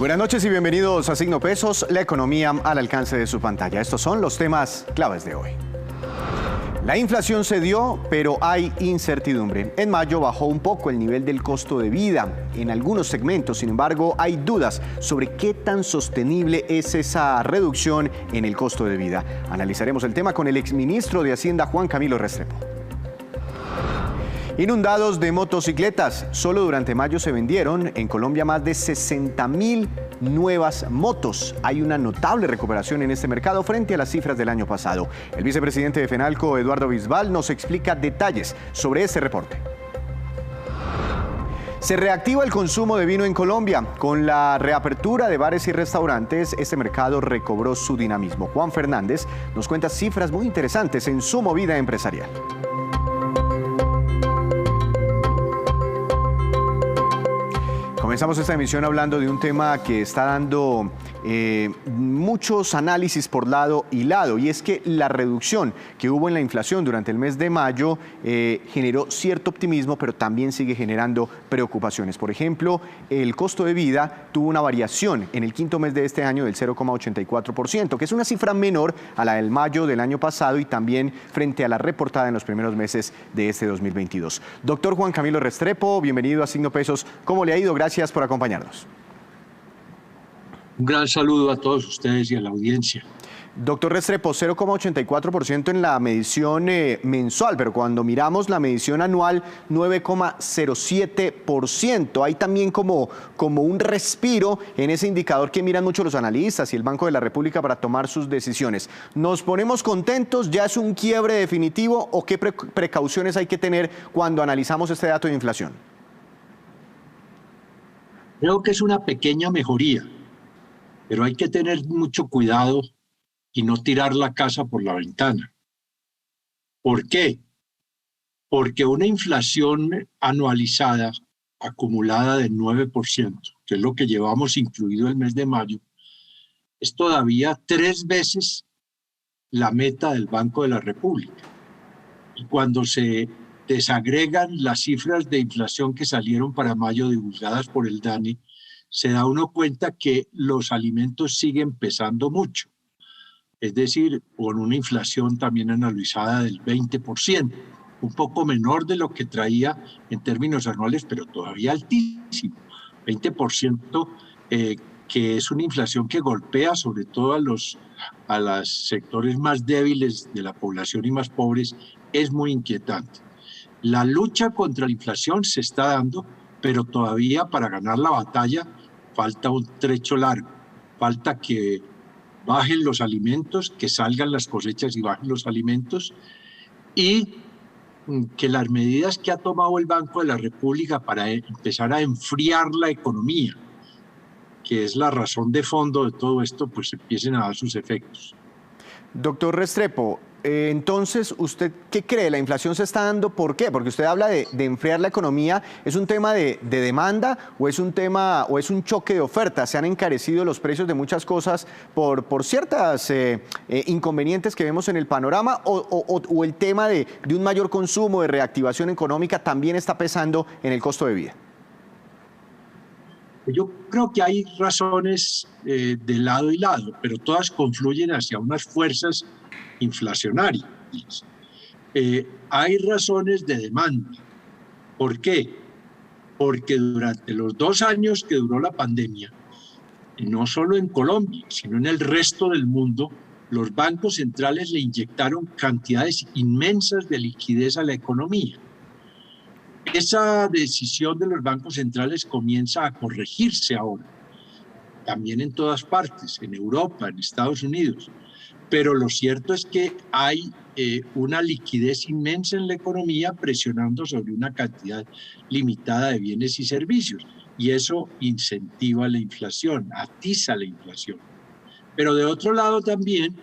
Buenas noches y bienvenidos a Signo Pesos, la economía al alcance de su pantalla. Estos son los temas claves de hoy. La inflación se dio, pero hay incertidumbre. En mayo bajó un poco el nivel del costo de vida en algunos segmentos. Sin embargo, hay dudas sobre qué tan sostenible es esa reducción en el costo de vida. Analizaremos el tema con el exministro de Hacienda, Juan Camilo Restrepo. Inundados de motocicletas. Solo durante mayo se vendieron en Colombia más de 60.000 nuevas motos. Hay una notable recuperación en este mercado frente a las cifras del año pasado. El vicepresidente de FENALCO, Eduardo Bisbal, nos explica detalles sobre este reporte. Se reactiva el consumo de vino en Colombia. Con la reapertura de bares y restaurantes, este mercado recobró su dinamismo. Juan Fernández nos cuenta cifras muy interesantes en su movida empresarial. Comenzamos esta emisión hablando de un tema que está dando muchos análisis por lado y lado, y es que la reducción que hubo en la inflación durante el mes de mayo generó cierto optimismo, pero también sigue generando preocupaciones. Por ejemplo, el costo de vida tuvo una variación en el quinto mes de este año del 0,84%, que es una cifra menor a la del mayo del año pasado y también frente a la reportada en los primeros meses de este 2022. Doctor Juan Camilo Restrepo, bienvenido a Signo Pesos. ¿Cómo le ha ido? Gracias por acompañarnos. Un gran saludo a todos ustedes y a la audiencia. Doctor Restrepo, 0,84% en la medición mensual, pero cuando miramos la medición anual, 9,07%. Hay también como un respiro en ese indicador que miran mucho los analistas y el Banco de la República para tomar sus decisiones. ¿Nos ponemos contentos? ¿Ya es un quiebre definitivo? ¿O qué precauciones hay que tener cuando analizamos este dato de inflación? Creo que es una pequeña mejoría, pero hay que tener mucho cuidado y no tirar la casa por la ventana. ¿Por qué? Porque una inflación anualizada, acumulada de 9%, que es lo que llevamos incluido el mes de mayo, es todavía 3 veces la meta del Banco de la República. Y cuando se desagregan las cifras de inflación que salieron para mayo divulgadas por el DANE, se da uno cuenta que los alimentos siguen pesando mucho. Es decir, con una inflación también anualizada del 20%, un poco menor de lo que traía en términos anuales, pero todavía altísimo. 20%, que es una inflación que golpea sobre todo a los sectores más débiles de la población y más pobres, es muy inquietante. La lucha contra la inflación se está dando, pero todavía para ganar la batalla falta un trecho largo. Falta que bajen los alimentos, que salgan las cosechas y bajen los alimentos, y que las medidas que ha tomado el Banco de la República para empezar a enfriar la economía, que es la razón de fondo de todo esto, pues empiecen a dar sus efectos. Doctor Restrepo, entonces, ¿usted qué cree? ¿La inflación se está dando por qué? Porque usted habla de enfriar la economía. ¿Es un tema de demanda o es un choque de oferta? ¿Se han encarecido los precios de muchas cosas por ciertas inconvenientes que vemos en el panorama? ¿O el tema de un mayor consumo, de reactivación económica también está pesando en el costo de vida? Yo creo que hay razones de lado y lado, pero todas confluyen hacia unas fuerzas inflacionarias. Hay razones de demanda. ¿Por qué? Porque durante los 2 años que duró la pandemia, no solo en Colombia, sino en el resto del mundo, los bancos centrales le inyectaron cantidades inmensas de liquidez a la economía. Esa decisión de los bancos centrales comienza a corregirse ahora, también en todas partes, en Europa, en Estados Unidos. Pero lo cierto es que hay una liquidez inmensa en la economía presionando sobre una cantidad limitada de bienes y servicios. Y eso incentiva la inflación, atiza la inflación. Pero de otro lado también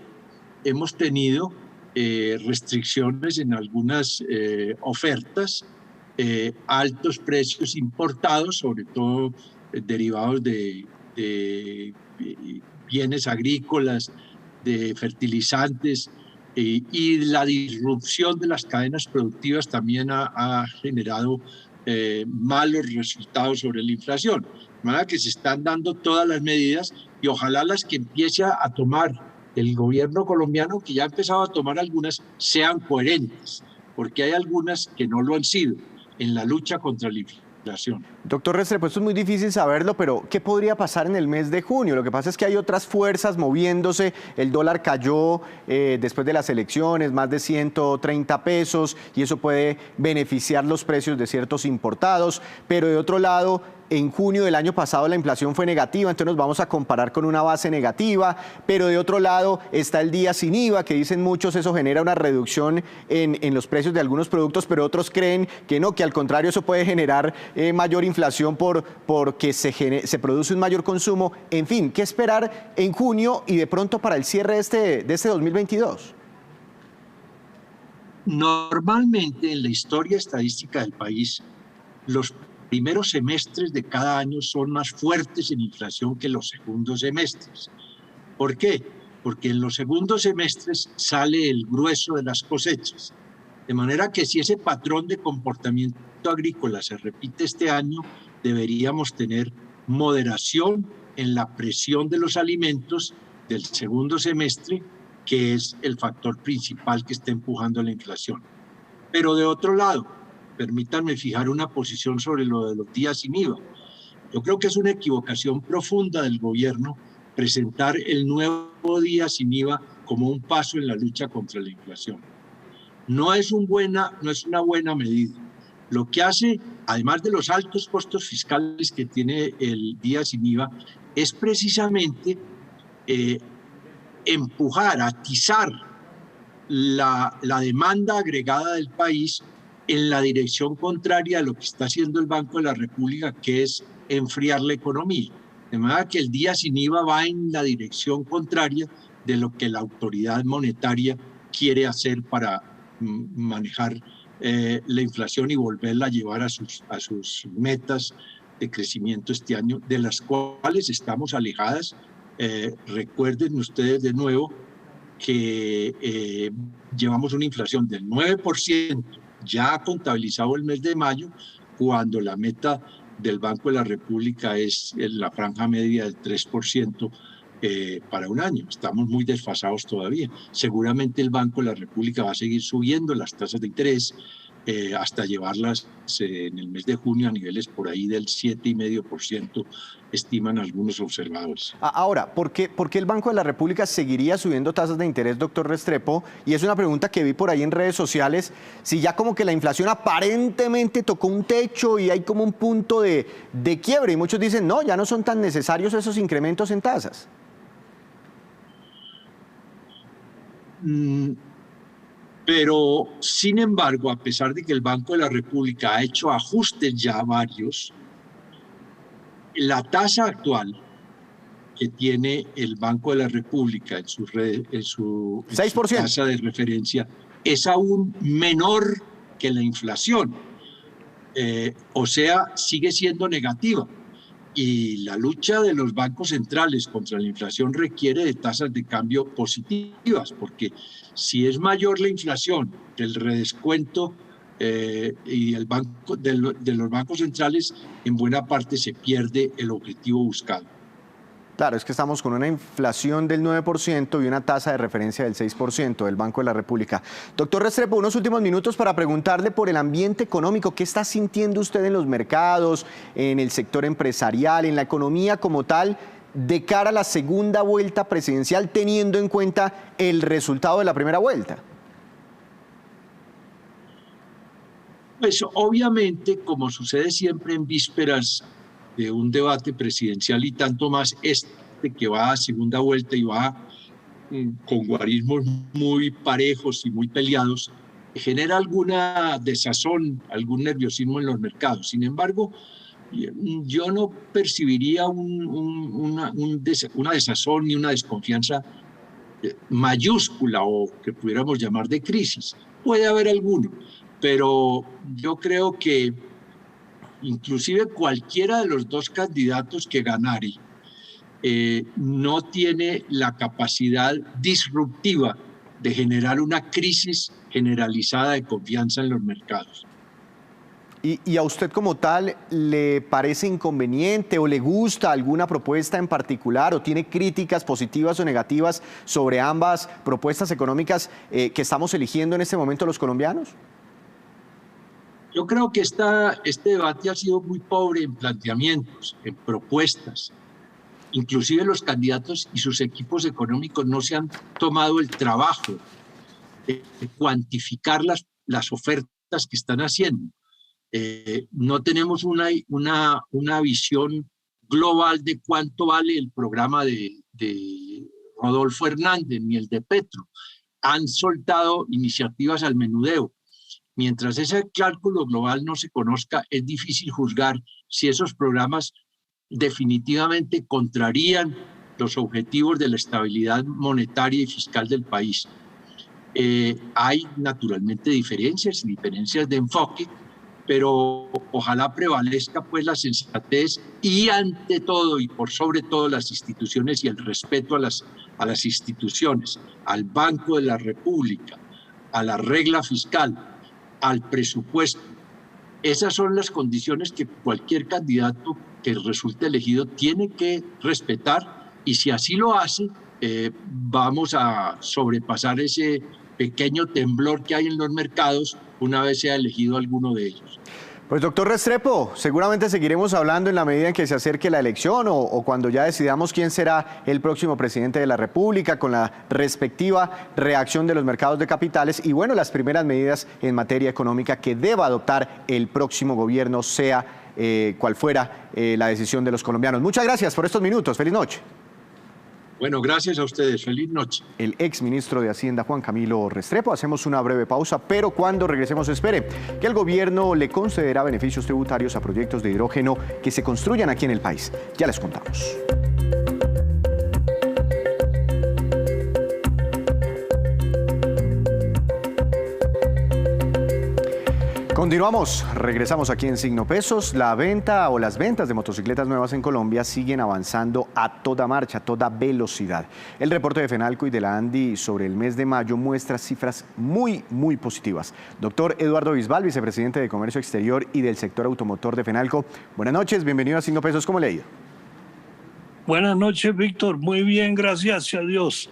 hemos tenido restricciones en algunas ofertas, altos precios importados, sobre todo derivados de bienes agrícolas, de fertilizantes, y la disrupción de las cadenas productivas también ha generado malos resultados sobre la inflación. De manera que se están dando todas las medidas y ojalá las que empiece a tomar el gobierno colombiano, que ya ha empezado a tomar algunas, sean coherentes, porque hay algunas que no lo han sido en la lucha contra la inflación. Doctor Restrepo, esto es muy difícil saberlo, pero ¿qué podría pasar en el mes de junio? Lo que pasa es que hay otras fuerzas moviéndose. El dólar cayó después de las elecciones, más de 130 pesos, y eso puede beneficiar los precios de ciertos importados. Pero de otro lado, en junio del año pasado la inflación fue negativa, entonces nos vamos a comparar con una base negativa. Pero de otro lado está el día sin IVA, que dicen muchos eso genera una reducción en los precios de algunos productos, pero otros creen que no, que al contrario eso puede generar mayor inflación porque se produce un mayor consumo. En fin, ¿qué esperar en junio y de pronto para el cierre de este 2022? Normalmente en la historia estadística del país, los primeros semestres de cada año son más fuertes en inflación que los segundos semestres. ¿Por qué? Porque en los segundos semestres sale el grueso de las cosechas. De manera que si ese patrón de comportamiento agrícola se repite este año, deberíamos tener moderación en la presión de los alimentos del segundo semestre, que es el factor principal que está empujando la inflación. Pero de otro lado, permítanme fijar una posición sobre lo de los días sin IVA. Yo creo que es una equivocación profunda del gobierno presentar el nuevo día sin IVA como un paso en la lucha contra la inflación. No es una buena medida. Lo que hace, además de los altos costos fiscales que tiene el día sin IVA, es precisamente empujar, atizar la demanda agregada del país en la dirección contraria a lo que está haciendo el Banco de la República, que es enfriar la economía. De manera que el día sin IVA va en la dirección contraria de lo que la autoridad monetaria quiere hacer para manejar la inflación y volverla a llevar a sus metas de crecimiento este año, de las cuales estamos alejadas. Recuerden ustedes de nuevo que llevamos una inflación del 9%, ya contabilizado el mes de mayo, cuando la meta del Banco de la República es en la franja media del 3% para un año. Estamos muy desfasados todavía. Seguramente el Banco de la República va a seguir subiendo las tasas de interés hasta llevarlas en el mes de junio a niveles por ahí del 7,5%, estiman algunos observadores. Ahora, ¿por qué el Banco de la República seguiría subiendo tasas de interés, doctor Restrepo? Y es una pregunta que vi por ahí en redes sociales, si ya como que la inflación aparentemente tocó un techo y hay como un punto de quiebre, y muchos dicen, no, ya no son tan necesarios esos incrementos en tasas. Pero, sin embargo, a pesar de que el Banco de la República ha hecho ajustes ya varios, la tasa actual que tiene el Banco de la República en su 6%. tasa de referencia es aún menor que la inflación. O sea, sigue siendo negativa. Y la lucha de los bancos centrales contra la inflación requiere de tasas de cambio positivas, porque si es mayor la inflación que el redescuento y el banco de los bancos centrales, en buena parte se pierde el objetivo buscado. Claro, es que estamos con una inflación del 9% y una tasa de referencia del 6% del Banco de la República. Doctor Restrepo, unos últimos minutos para preguntarle por el ambiente económico. ¿Qué está sintiendo usted en los mercados, en el sector empresarial, en la economía como tal, de cara a la segunda vuelta presidencial, teniendo en cuenta el resultado de la primera vuelta? Pues obviamente, como sucede siempre en vísperas de un debate presidencial y tanto más que va a segunda vuelta y va con guarismos muy parejos y muy peleados, genera alguna desazón, algún nerviosismo en los mercados. Sin embargo, yo no percibiría una desazón ni una desconfianza mayúscula o que pudiéramos llamar de crisis. Puede haber alguno, pero yo creo que inclusive cualquiera de los dos candidatos que ganare no tiene la capacidad disruptiva de generar una crisis generalizada de confianza en los mercados. ¿Y a usted como tal le parece inconveniente o le gusta alguna propuesta en particular o tiene críticas positivas o negativas sobre ambas propuestas económicas que estamos eligiendo en este momento los colombianos? Yo creo que este debate ha sido muy pobre en planteamientos, en propuestas. Inclusive los candidatos y sus equipos económicos no se han tomado el trabajo de cuantificar las ofertas que están haciendo. No tenemos una visión global de cuánto vale el programa de Rodolfo Hernández ni el de Petro. Han soltado iniciativas al menudeo. Mientras ese cálculo global no se conozca, es difícil juzgar si esos programas definitivamente contrarían los objetivos de la estabilidad monetaria y fiscal del país. Hay naturalmente diferencias de enfoque, pero ojalá prevalezca pues la sensatez y ante todo y por sobre todo las instituciones y el respeto a las instituciones, al Banco de la República, a la regla fiscal, al presupuesto. Esas son las condiciones que cualquier candidato que resulte elegido tiene que respetar, y si así lo hace, vamos a sobrepasar ese pequeño temblor que hay en los mercados una vez sea elegido alguno de ellos. Pues doctor Restrepo, seguramente seguiremos hablando en la medida en que se acerque la elección o cuando ya decidamos quién será el próximo presidente de la República, con la respectiva reacción de los mercados de capitales y bueno, las primeras medidas en materia económica que deba adoptar el próximo gobierno, sea cual fuera la decisión de los colombianos. Muchas gracias por estos minutos. Feliz noche. Bueno, gracias a ustedes. Feliz noche. El exministro de Hacienda, Juan Camilo Restrepo. Hacemos una breve pausa, pero cuando regresemos espere que el gobierno le concederá beneficios tributarios a proyectos de hidrógeno que se construyan aquí en el país. Ya les contamos. Continuamos, regresamos aquí en Signo Pesos. La venta o las ventas de motocicletas nuevas en Colombia siguen avanzando a toda marcha, a toda velocidad. El reporte de Fenalco y de la ANDI sobre el mes de mayo muestra cifras muy positivas. Doctor Eduardo Bisbal, vicepresidente de Comercio Exterior y del sector automotor de Fenalco. Buenas noches, bienvenido a Signo Pesos. ¿Cómo le ha ido? Buenas noches, Víctor. Muy bien, gracias a Dios.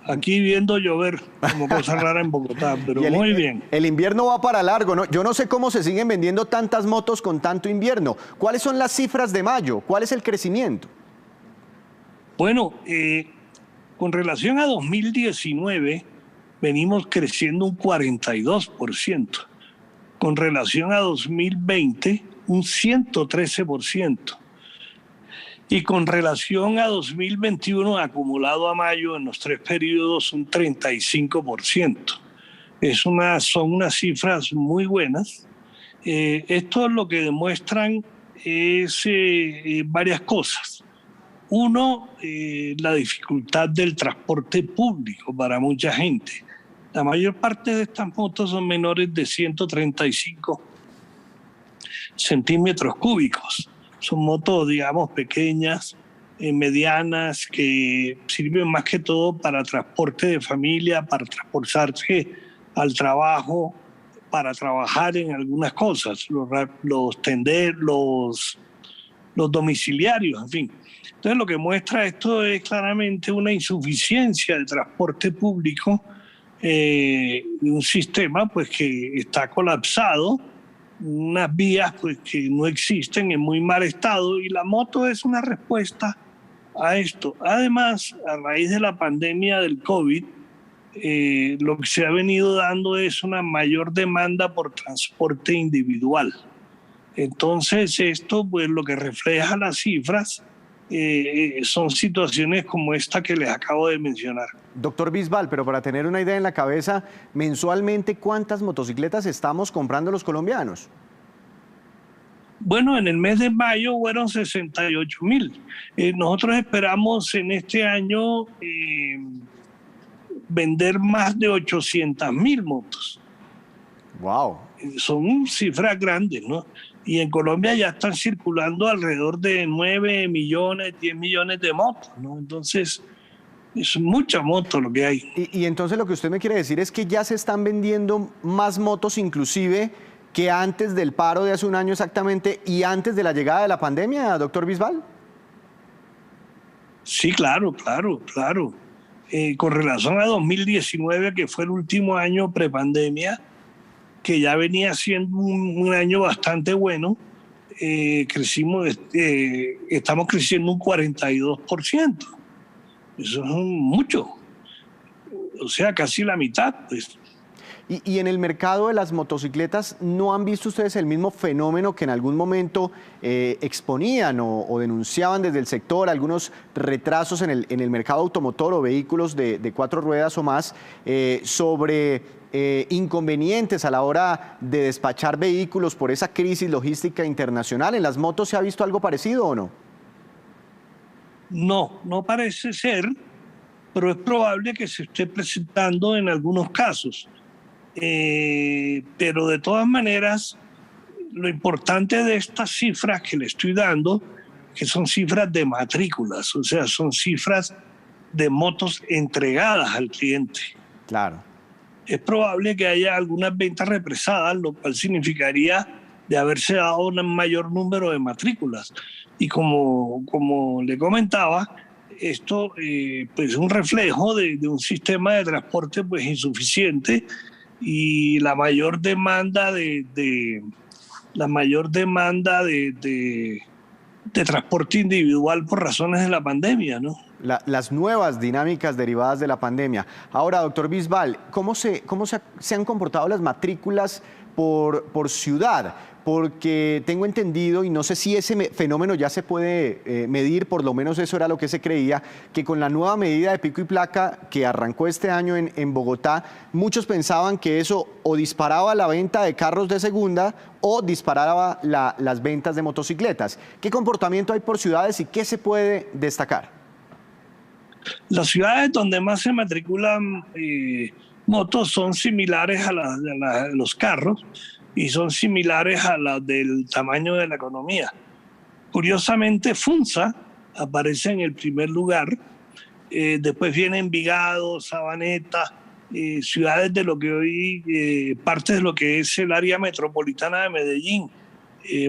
Aquí viendo llover, como cosa rara en Bogotá, pero muy bien. El invierno va para largo, ¿no? Yo no sé cómo se siguen vendiendo tantas motos con tanto invierno. ¿Cuáles son las cifras de mayo? ¿Cuál es el crecimiento? Bueno, con relación a 2019, venimos creciendo un 42%. Con relación a 2020, un 113%. Y con relación a 2021, acumulado a mayo, en los 3 periodos, un 35%. Son unas cifras muy buenas. Esto lo que demuestran es varias cosas. Uno, la dificultad del transporte público para mucha gente. La mayor parte de estas motos son menores de 135 centímetros cúbicos. Son motos, digamos, pequeñas, medianas, que sirven más que todo para transporte de familia, para transportarse al trabajo, para trabajar en algunas cosas, los domiciliarios, en fin. Entonces lo que muestra esto es claramente una insuficiencia de transporte público, un sistema pues que está colapsado, unas vías pues que no existen, en muy mal estado, y la moto es una respuesta a esto. Además, a raíz de la pandemia del COVID, lo que se ha venido dando es una mayor demanda por transporte individual. Entonces, esto pues lo que refleja las cifras son situaciones como esta que les acabo de mencionar. Doctor Bisbal, pero para tener una idea en la cabeza, mensualmente, ¿cuántas motocicletas estamos comprando los colombianos? Bueno, en el mes de mayo fueron 68.000. Nosotros esperamos en este año vender más de 800.000 motos. ¡Wow! Son cifras grandes, ¿no? Y en Colombia ya están circulando alrededor de 9 millones, 10 millones de motos, ¿no? Entonces, es mucha moto lo que hay. Y entonces lo que usted me quiere decir es que ya se están vendiendo más motos inclusive que antes del paro de hace un año exactamente y antes de la llegada de la pandemia, doctor Bisbal? Sí, claro. Con relación a 2019, que fue el último año prepandemia, que ya venía siendo un año bastante bueno, estamos creciendo un 42%. Eso es mucho, o sea, casi la mitad, pues. Y en el mercado de las motocicletas, ¿no han visto ustedes el mismo fenómeno que en algún momento exponían o denunciaban desde el sector, algunos retrasos en el mercado automotor o vehículos de 4 ruedas o más, sobre inconvenientes a la hora de despachar vehículos por esa crisis logística internacional? ¿En las motos se ha visto algo parecido o no? No parece ser, pero es probable que se esté presentando en algunos casos. Pero de todas maneras, lo importante de estas cifras que le estoy dando, que son cifras de matrículas, o sea, son cifras de motos entregadas al cliente. Claro. Es probable que haya algunas ventas represadas, lo cual significaría de haberse dado un mayor número de matrículas. Y como le comentaba, esto pues es un reflejo de un sistema de transporte pues insuficiente y la mayor demanda de transporte individual por razones de la pandemia, ¿no? Las nuevas dinámicas derivadas de la pandemia. Ahora, doctor Bisbal, ¿cómo se han comportado las matrículas por ciudad? Porque tengo entendido, y no sé si ese fenómeno ya se puede medir, por lo menos eso era lo que se creía, que con la nueva medida de pico y placa que arrancó este año en Bogotá, muchos pensaban que eso o disparaba la venta de carros de segunda o disparaba las ventas de motocicletas. ¿Qué comportamiento hay por ciudades y qué se puede destacar? Las ciudades donde más se matriculan motos son similares a los carros y son similares a las del tamaño de la economía. Curiosamente, Funza aparece en el primer lugar, después viene Envigado, Sabaneta, ciudades de lo que hoy, parte de lo que es el área metropolitana de Medellín,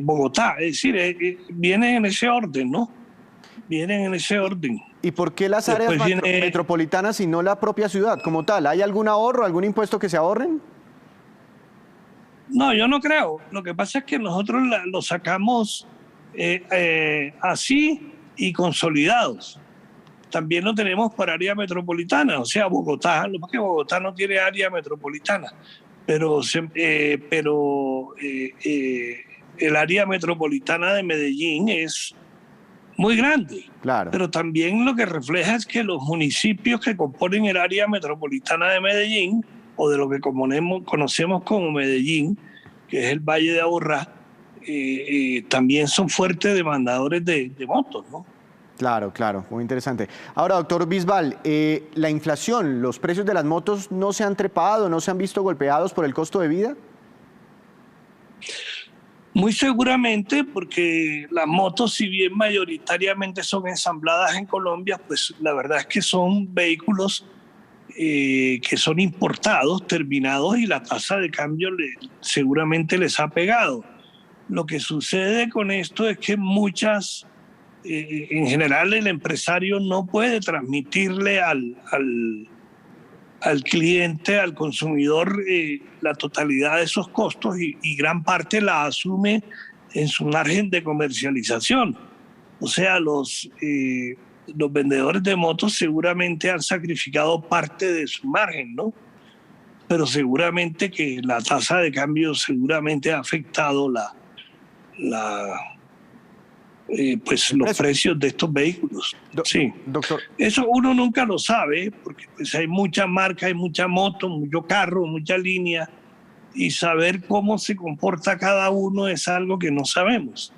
Bogotá, es decir, vienen en ese orden, ¿no? Vienen en ese orden. ¿Y por qué las áreas metropolitanas y no la propia ciudad como tal? ¿Hay algún ahorro, algún impuesto que se ahorren? No, yo no creo. Lo que pasa es que nosotros lo sacamos así y consolidados. También lo tenemos para área metropolitana, o sea, Bogotá. Lo que Bogotá no tiene área metropolitana, pero el área metropolitana de Medellín es muy grande. Claro. Pero también lo que refleja es que los municipios que componen el área metropolitana de Medellín, o de lo que conocemos como Medellín, que es el Valle de Aburrá, también son fuertes demandadores de motos, ¿no? Claro, muy interesante. Ahora, doctor Bisbal, la inflación, los precios de las motos no se han trepado, no se han visto golpeados por el costo de vida. Muy seguramente, porque las motos, si bien mayoritariamente son ensambladas en Colombia, pues la verdad es que son vehículos que son importados, terminados, y la tasa de cambio seguramente les ha pegado. Lo que sucede con esto es que en general el empresario no puede transmitirle al cliente, al consumidor, la totalidad de esos costos y gran parte la asume en su margen de comercialización. O sea, los vendedores de motos seguramente han sacrificado parte de su margen, ¿no? Pero seguramente que la tasa de cambio seguramente ha afectado los precios de estos vehículos. Sí. Doctor. Eso uno nunca lo sabe, porque pues hay mucha marca, hay mucha moto, mucho carro, mucha línea, y saber cómo se comporta cada uno es algo que no sabemos.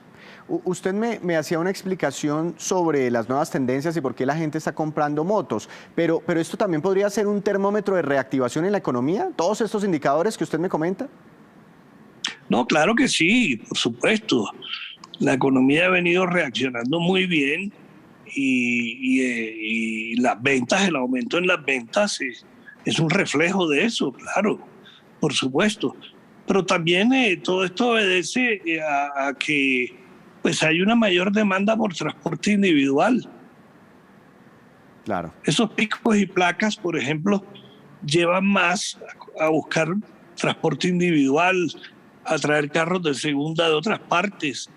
Usted me hacía una explicación sobre las nuevas tendencias y por qué la gente está comprando motos, pero esto también podría ser un termómetro de reactivación en la economía, todos estos indicadores que usted me comenta. No, claro que sí, por supuesto. La economía ha venido reaccionando muy bien y las ventas, el aumento en las ventas es un reflejo de eso, claro, por supuesto. Pero también todo esto obedece a que pues hay una mayor demanda por transporte individual. Claro. Esos picos y placas, por ejemplo, llevan más a buscar transporte individual, a traer carros de segunda de otras partes.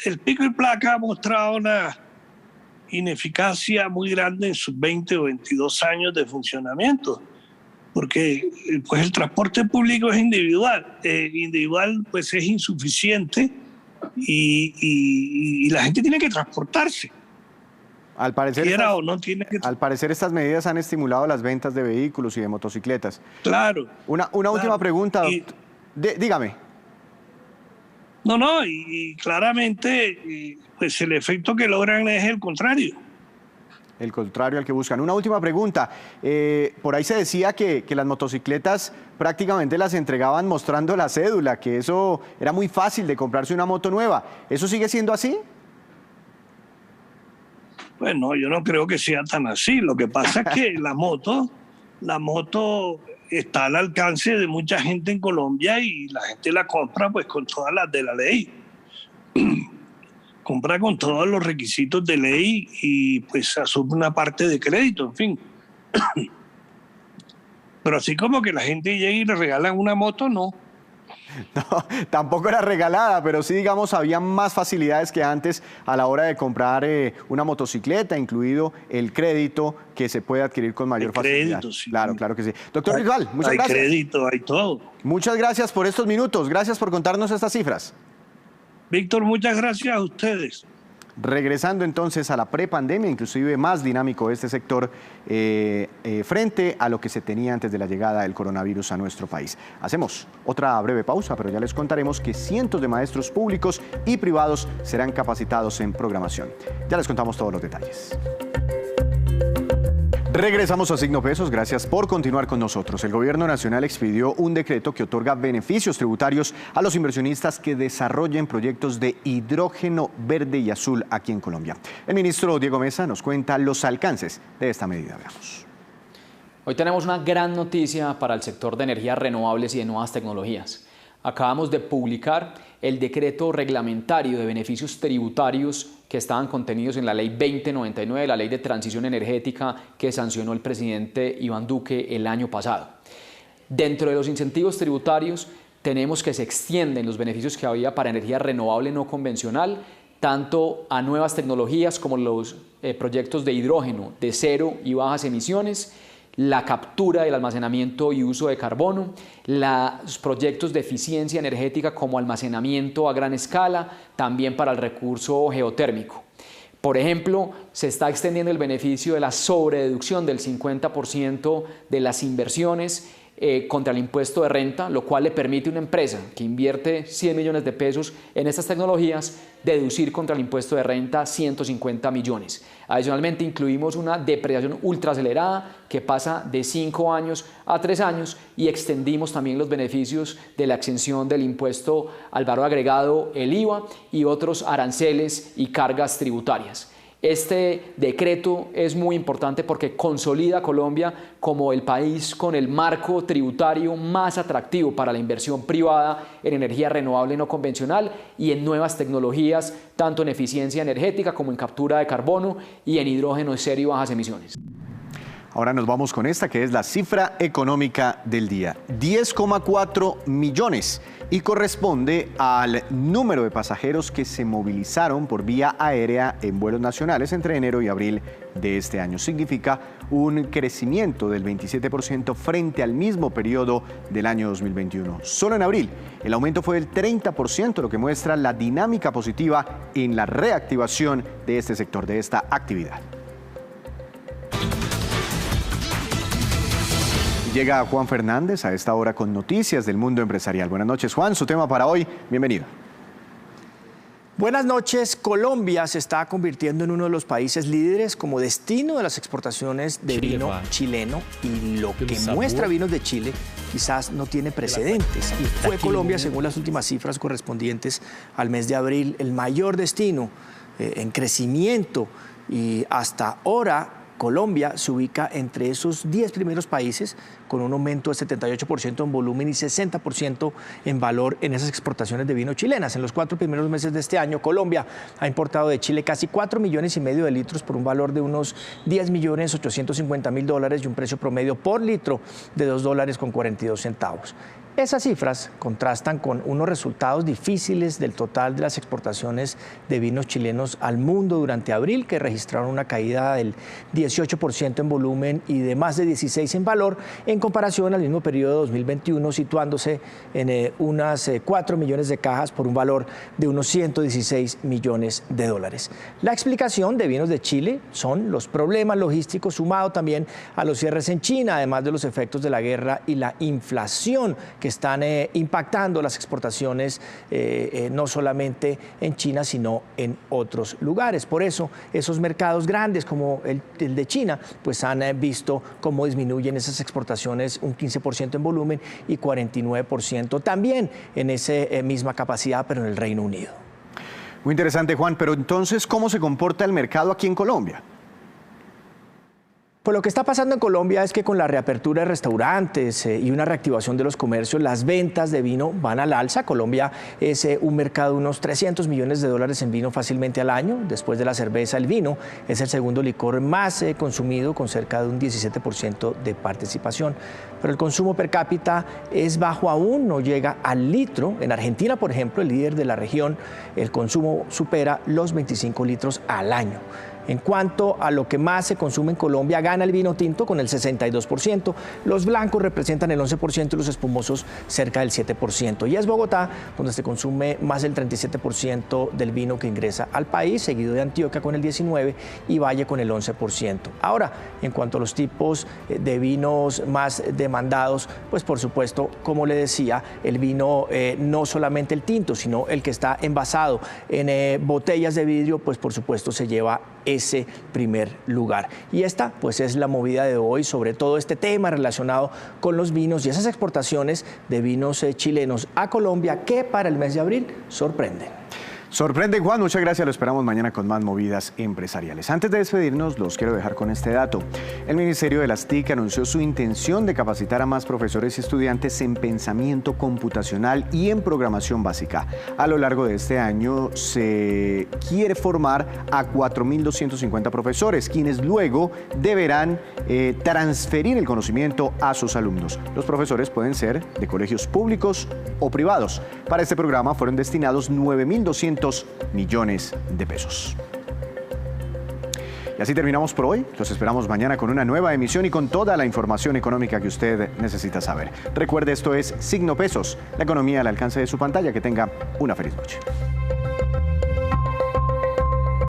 El pico y placa ha mostrado una ineficacia muy grande en sus 20 o 22 años de funcionamiento, porque pues el transporte público es individual, pues es insuficiente y la gente tiene que transportarse. Al parecer, al parecer estas medidas han estimulado las ventas de vehículos y de motocicletas. Claro. Una última pregunta, dígame. No, y claramente pues el efecto que logran es el contrario. El contrario al que buscan. Una última pregunta. Por ahí se decía que las motocicletas prácticamente las entregaban mostrando la cédula, que eso era muy fácil de comprarse una moto nueva. ¿Eso sigue siendo así? Bueno, yo no creo que sea tan así. Lo que pasa es que la moto está al alcance de mucha gente en Colombia y la gente la compra pues con todas las de la ley. Compra con todos los requisitos de ley y pues asume una parte de crédito, en fin. Pero así como que la gente llega y le regalan una moto, no. No, tampoco era regalada, pero sí, digamos, había más facilidades que antes a la hora de comprar una motocicleta, incluido el crédito que se puede adquirir con mayor facilidad. Crédito, sí. Claro que sí. Doctor Bisbal, muchas gracias. Hay crédito, hay todo. Muchas gracias por estos minutos, gracias por contarnos estas cifras. Víctor, muchas gracias a ustedes. Regresando entonces a la prepandemia, inclusive más dinámico este sector frente a lo que se tenía antes de la llegada del coronavirus a nuestro país. Hacemos otra breve pausa, pero ya les contaremos que cientos de maestros públicos y privados serán capacitados en programación. Ya les contamos todos los detalles. Regresamos a Signo Pesos, gracias por continuar con nosotros. El Gobierno Nacional expidió un decreto que otorga beneficios tributarios a los inversionistas que desarrollen proyectos de hidrógeno verde y azul aquí en Colombia. El ministro Diego Mesa nos cuenta los alcances de esta medida. Veamos. Hoy tenemos una gran noticia para el sector de energías renovables y de nuevas tecnologías. Acabamos de publicar el decreto reglamentario de beneficios tributarios que estaban contenidos en la Ley 2099, la Ley de Transición Energética que sancionó el presidente Iván Duque el año pasado. Dentro de los incentivos tributarios tenemos que se extienden los beneficios que había para energía renovable no convencional, tanto a nuevas tecnologías como los proyectos de hidrógeno de cero y bajas emisiones, la captura, el almacenamiento y uso de carbono, los proyectos de eficiencia energética como almacenamiento a gran escala, también para el recurso geotérmico. Por ejemplo, se está extendiendo el beneficio de la sobrededucción del 50% de las inversiones contra el impuesto de renta, lo cual le permite a una empresa que invierte 100 millones de pesos en estas tecnologías deducir contra el impuesto de renta 150 millones. Adicionalmente, incluimos una depreciación ultra acelerada que pasa de 5 años a 3 años y extendimos también los beneficios de la exención del impuesto al valor agregado, el IVA, y otros aranceles y cargas tributarias. Este decreto es muy importante porque consolida a Colombia como el país con el marco tributario más atractivo para la inversión privada en energía renovable no convencional y en nuevas tecnologías, tanto en eficiencia energética como en captura de carbono y en hidrógeno de cero y bajas emisiones. Ahora nos vamos con esta que es la cifra económica del día, 10,4 millones, y corresponde al número de pasajeros que se movilizaron por vía aérea en vuelos nacionales entre enero y abril de este año. Significa un crecimiento del 27% frente al mismo periodo del año 2021. Solo en abril el aumento fue del 30%, lo que muestra la dinámica positiva en la reactivación de este sector, de esta actividad. Llega Juan Fernández a esta hora con noticias del mundo empresarial. Buenas noches, Juan. Su tema para hoy, bienvenido. Buenas noches. Colombia se está convirtiendo en uno de los países líderes como destino de las exportaciones de vino chileno, y lo que muestra vinos de Chile quizás no tiene precedentes. Y fue Colombia, según las últimas cifras correspondientes al mes de abril, el mayor destino en crecimiento, y hasta ahora Colombia se ubica entre esos 10 primeros países con un aumento de 78% en volumen y 60% en valor en esas exportaciones de vino chilenas. En los 4 primeros meses de este año, Colombia ha importado de Chile casi 4,5 millones de litros por un valor de unos $10.850.000 y un precio promedio por litro de $2.42. Esas cifras contrastan con unos resultados difíciles del total de las exportaciones de vinos chilenos al mundo durante abril, que registraron una caída del 18% en volumen y de más de 16% en valor en comparación al mismo periodo de 2021, situándose en unas 4 millones de cajas por un valor de unos $116 millones. La explicación de Vinos de Chile son los problemas logísticos sumado también a los cierres en China, además de los efectos de la guerra y la inflación que están impactando las exportaciones no solamente en China, sino en otros lugares. Por eso, esos mercados grandes como el de China, pues han visto cómo disminuyen esas exportaciones un 15% en volumen y 49% también en esa misma capacidad, pero en el Reino Unido. Muy interesante, Juan, pero entonces, ¿cómo se comporta el mercado aquí en Colombia? Pues lo que está pasando en Colombia es que con la reapertura de restaurantes y una reactivación de los comercios, las ventas de vino van al alza. Colombia es un mercado de unos $300 millones en vino fácilmente al año. Después de la cerveza, el vino es el segundo licor más consumido, con cerca de un 17% de participación. Pero el consumo per cápita es bajo aún, no llega al litro. En Argentina, por ejemplo, el líder de la región, el consumo supera los 25 litros al año. En cuanto a lo que más se consume en Colombia, gana el vino tinto con el 62%, los blancos representan el 11% y los espumosos cerca del 7%. Y es Bogotá donde se consume más del 37% del vino que ingresa al país, seguido de Antioquia con el 19% y Valle con el 11%. Ahora, en cuanto a los tipos de vinos más demandados, pues por supuesto, como le decía, el vino no solamente el tinto, sino el que está envasado en botellas de vidrio, pues por supuesto se lleva ese primer lugar. Y esta pues es la movida de hoy sobre todo este tema relacionado con los vinos y esas exportaciones de vinos chilenos a Colombia que para el mes de abril sorprenden. Sorprende, Juan, muchas gracias, lo esperamos mañana con más movidas empresariales. Antes de despedirnos, los quiero dejar con este dato. El Ministerio de las TIC anunció su intención de capacitar a más profesores y estudiantes en pensamiento computacional y en programación básica. A lo largo de este año se quiere formar a 4.250 profesores, quienes luego deberán transferir el conocimiento a sus alumnos. Los profesores pueden ser de colegios públicos o privados. Para este programa fueron destinados 9.200 millones de pesos. Y así terminamos por hoy. Los esperamos mañana con una nueva emisión y con toda la información económica que usted necesita saber. Recuerde, esto es Signo Pesos, la economía al alcance de su pantalla. Que tenga una feliz noche.